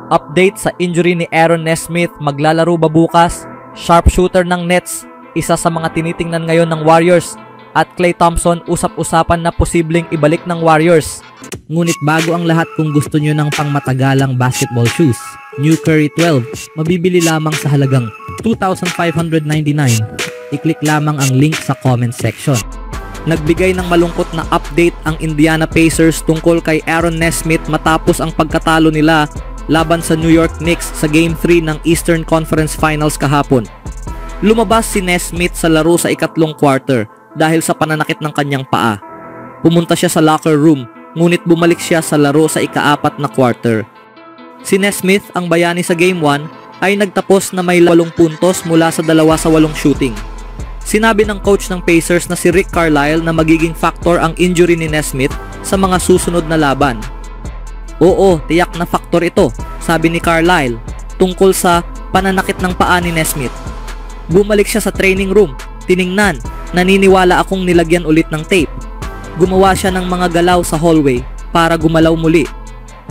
Update sa injury ni Aaron Nesmith, maglalaro ba bukas? Sharpshooter ng Nets, isa sa mga tinitingnan ngayon ng Warriors. At Klay Thompson, usap-usapan na posibleng ibalik ng Warriors. Ngunit bago ang lahat, kung gusto nyo ng pangmatagalang basketball shoes, New Curry 12, mabibili lamang sa halagang $2,599. I-click lamang ang link sa comment section. Nagbigay ng malungkot na update ang Indiana Pacers tungkol kay Aaron Nesmith matapos ang pagkatalo nila laban sa New York Knicks sa Game 3 ng Eastern Conference Finals kahapon. Lumabas si Nesmith sa laro sa ikatlong quarter dahil sa pananakit ng kanyang paa. Pumunta siya sa locker room, ngunit bumalik siya sa laro sa ika-4 na quarter. Si Nesmith, ang bayani sa Game 1, ay nagtapos na may 8 puntos mula sa 2 sa 8 shooting. Sinabi ng coach ng Pacers na si Rick Carlisle na magiging factor ang injury ni Nesmith sa mga susunod na laban. Oo, tiyak na faktor ito, sabi ni Carlisle tungkol sa pananakit ng paa ni Nesmith. Bumalik siya sa training room, tiningnan, naniniwala akong nilagyan ulit ng tape. Gumawa siya ng mga galaw sa hallway para gumalaw muli.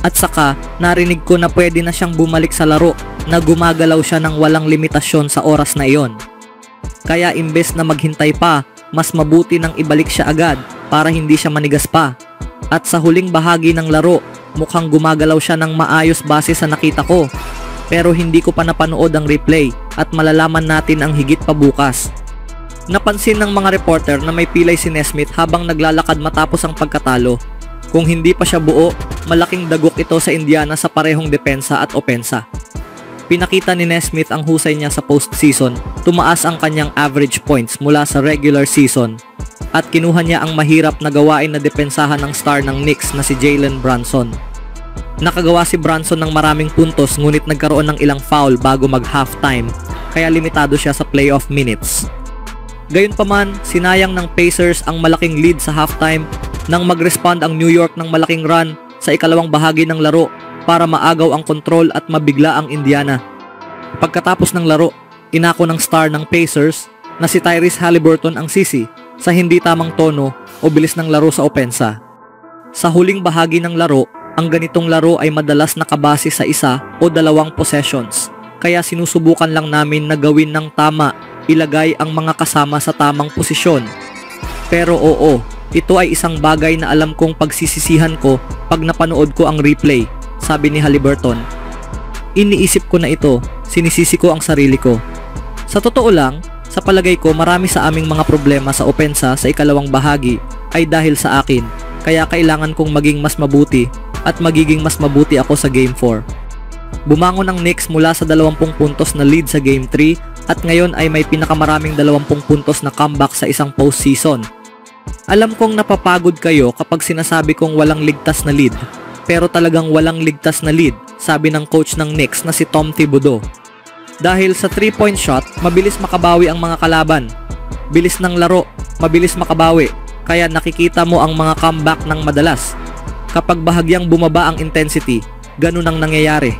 At saka narinig ko na pwede na siyang bumalik sa laro, na gumagalaw siya ng walang limitasyon sa oras na iyon. Kaya imbes na maghintay pa, mas mabuti nang ibalik siya agad para hindi siya manigas pa. At sa huling bahagi ng laro, mukhang gumagalaw siya ng maayos base sa nakita ko. Pero hindi ko pa napanood ang replay at malalaman natin ang higit pa bukas. Napansin ng mga reporter na may pilay si Nesmith habang naglalakad matapos ang pagkatalo. Kung hindi pa siya buo, malaking dagok ito sa Indiana sa parehong depensa at opensa. Pinakita ni Nesmith ang husay niya sa postseason, tumaas ang kanyang average points mula sa regular season at kinuha niya ang mahirap na gawain na depensahan ng star ng Knicks na si Jalen Brunson. Nakagawa si Brunson ng maraming puntos ngunit nagkaroon ng ilang foul bago mag-halftime, kaya limitado siya sa playoff minutes. Gayunpaman, sinayang ng Pacers ang malaking lead sa halftime nang mag-respond ang New York ng malaking run sa ikalawang bahagi ng laro para maagaw ang kontrol at mabigla ang Indiana. Pagkatapos ng laro, inako ng star ng Pacers na si Tyrese Haliburton ang sisi sa hindi tamang tono o bilis ng laro sa opensa. Sa huling bahagi ng laro, ang ganitong laro ay madalas nakabase sa 1 o 2 possessions, kaya sinusubukan lang namin na gawin ng tama, ilagay ang mga kasama sa tamang posisyon. Pero oo, ito ay isang bagay na alam kong pagsisisihan ko pag napanood ko ang replay, sabi ni Haliburton. Iniisip ko na ito, sinisisi ko ang sarili ko. Sa totoo lang, sa palagay ko marami sa aming mga problema sa opensa sa ikalawang bahagi ay dahil sa akin, kaya kailangan kong maging mas mabuti at magiging mas mabuti ako sa Game 4. Bumangon ang Knicks mula sa 20 puntos na lead sa Game 3 at ngayon ay may pinakamaraming 20 puntos na comeback sa isang postseason. Alam kong napapagod kayo kapag sinasabi kong walang ligtas na lead, pero talagang walang ligtas na lead, sabi ng coach ng Knicks na si Tom Thibodeau. Dahil sa 3-point shot, mabilis makabawi ang mga kalaban. Bilis ng laro, mabilis makabawi, kaya nakikita mo ang mga comeback ng madalas. Kapag bahagyang bumaba ang intensity, ganun ang nangyayari.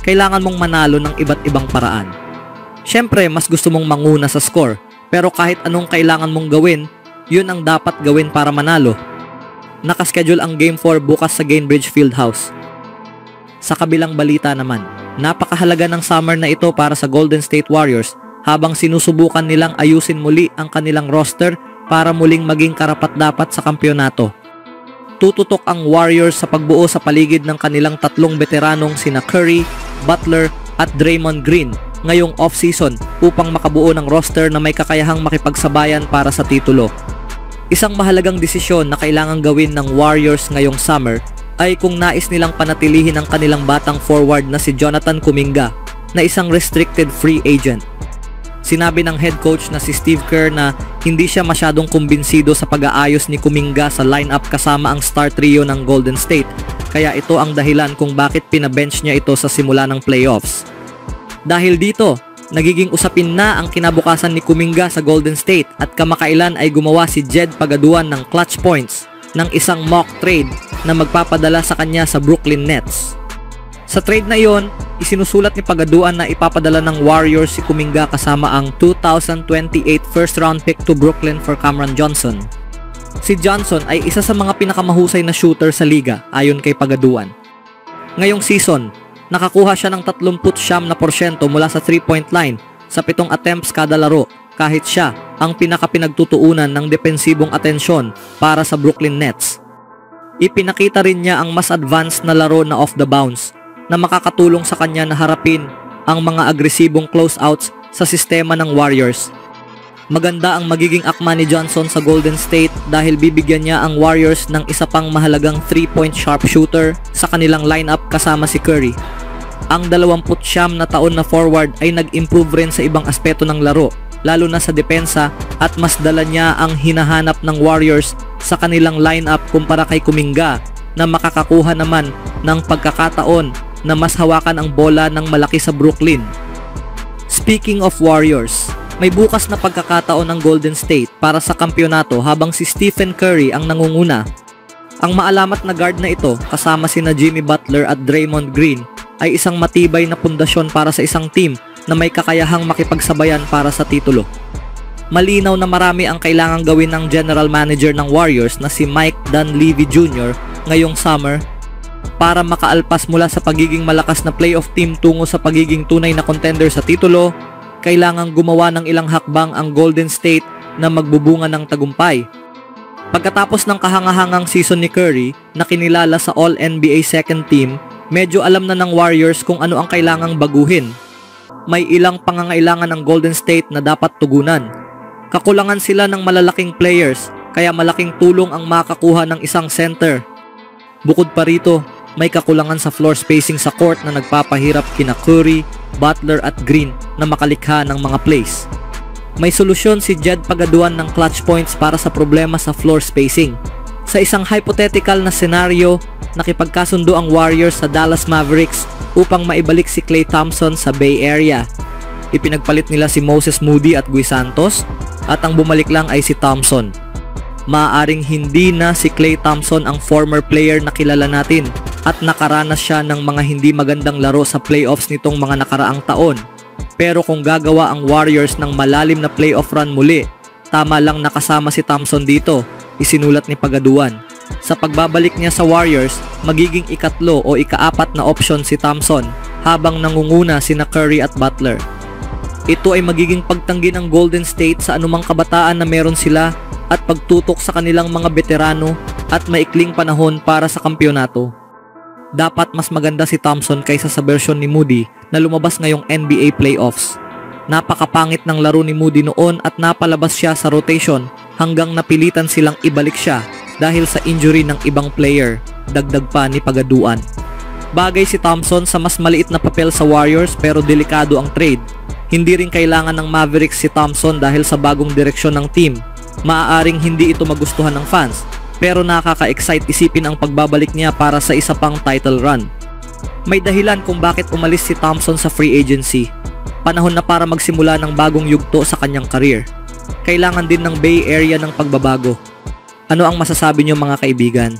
Kailangan mong manalo ng iba't ibang paraan. Siyempre, mas gusto mong manguna sa score, pero kahit anong kailangan mong gawin, yun ang dapat gawin para manalo. Nakaschedule ang Game 4 bukas sa Gainbridge Fieldhouse. Sa kabilang balita naman, napakahalaga ng summer na ito para sa Golden State Warriors habang sinusubukan nilang ayusin muli ang kanilang roster para muling maging karapat-dapat sa kampyonato. Tututok ang Warriors sa pagbuo sa paligid ng kanilang 3 veteranong sina Curry, Butler at Draymond Green ngayong off-season upang makabuo ng roster na may kakayahang makipagsabayan para sa titulo. Isang mahalagang desisyon na kailangang gawin ng Warriors ngayong summer ay kung nais nilang panatilihin ang kanilang batang forward na si Jonathan Kuminga na isang restricted free agent. Sinabi ng head coach na si Steve Kerr na hindi siya masyadong kumbinsido sa pag-aayos ni Kuminga sa lineup kasama ang star trio ng Golden State, kaya ito ang dahilan kung bakit pinabench niya ito sa simula ng playoffs. Dahil dito, nagiging usapin na ang kinabukasan ni Kuminga sa Golden State at kamakailan ay gumawa si Jed Pagaduan ng clutch points ng isang mock trade na magpapadala sa kanya sa Brooklyn Nets. Sa trade na iyon, isinusulat ni Pagaduan na ipapadala ng Warriors si Kuminga kasama ang 2028 first round pick to Brooklyn for Cameron Johnson. Si Johnson ay isa sa mga pinakamahusay na shooter sa liga ayon kay Pagaduan. Ngayong season, Nakakuha siya ng 39% mula sa 3-point line sa 7 attempts kada laro, kahit siya ang pinakapinagtutuunan ng depensibong atensyon para sa Brooklyn Nets. Ipinakita rin niya ang mas advanced na laro na off the bounce na makakatulong sa kanya na harapin ang mga agresibong closeouts sa sistema ng Warriors. Maganda ang magiging akma ni Johnson sa Golden State dahil bibigyan niya ang Warriors ng isa pang mahalagang 3-point sharpshooter sa kanilang lineup kasama si Curry. Ang 29 na taon na forward ay nag-improve rin sa ibang aspeto ng laro, lalo na sa depensa, at mas dala niya ang hinahanap ng Warriors sa kanilang lineup kumpara kay Kuminga na makakakuha naman ng pagkakataon na mas hawakan ang bola ng malaki sa Brooklyn. Speaking of Warriors, may bukas na pagkakataon ng Golden State para sa kampyonato habang si Stephen Curry ang nangunguna. Ang maalamat na guard na ito kasama sina Jimmy Butler at Draymond Green ay isang matibay na pundasyon para sa isang team na may kakayahang makipagsabayan para sa titulo. Malinaw na marami ang kailangang gawin ng general manager ng Warriors na si Mike Dunleavy Jr. ngayong summer para makaalpas mula sa pagiging malakas na playoff team tungo sa pagiging tunay na contender sa titulo. Kailangang gumawa ng ilang hakbang ang Golden State na magbubunga ng tagumpay. Pagkatapos ng kahangahangang season ni Curry na kinilala sa All-NBA second team, medyo alam na ng Warriors kung ano ang kailangang baguhin. May ilang pangangailangan ng Golden State na dapat tugunan. Kakulangan sila ng malalaking players, kaya malaking tulong ang makakuha ng isang center. Bukod pa rito, may kakulangan sa floor spacing sa court na nagpapahirap kina Curry, Butler at Green na makalikha ng mga plays. May solusyon si Jed Pagaduan ng clutch points para sa problema sa floor spacing. Sa isang hypothetical na senaryo, nakipagkasundo ang Warriors sa Dallas Mavericks upang maibalik si Klay Thompson sa Bay Area. Ipinagpalit nila si Moses Moody at Guy Santos at ang bumalik lang ay si Thompson. Maaaring hindi na si Klay Thompson ang former player na kilala natin at nakaranas siya ng mga hindi magandang laro sa playoffs nitong mga nakaraang taon. Pero kung gagawa ang Warriors ng malalim na playoff run muli, tama lang nakasama si Thompson dito, isinulat ni Pagaduan. Sa pagbabalik niya sa Warriors, magiging ikatlo o ikaapat na option si Thompson habang nangunguna sina Curry at Butler. Ito ay magiging pagtanggi ng Golden State sa anumang kabataan na meron sila at pagtutok sa kanilang mga veterano at maikling panahon para sa kampyonato. Dapat mas maganda si Thompson kaysa sa bersyon ni Moody na lumabas ngayong NBA playoffs. Napakapangit ng laro ni Moody noon at napalabas siya sa rotation hanggang napilitan silang ibalik siya dahil sa injury ng ibang player, dagdag pa ni Pagaduan. Bagay si Thompson sa mas maliit na papel sa Warriors pero delikado ang trade. Hindi rin kailangan ng Mavericks si Thompson dahil sa bagong direksyon ng team. Maaaring hindi ito magustuhan ng fans, pero nakaka-excite isipin ang pagbabalik niya para sa isa pang title run. May dahilan kung bakit umalis si Thompson sa free agency. Panahon na para magsimula ng bagong yugto sa kanyang career. Kailangan din ng Bay Area ng pagbabago. Ano ang masasabi niyo mga kaibigan?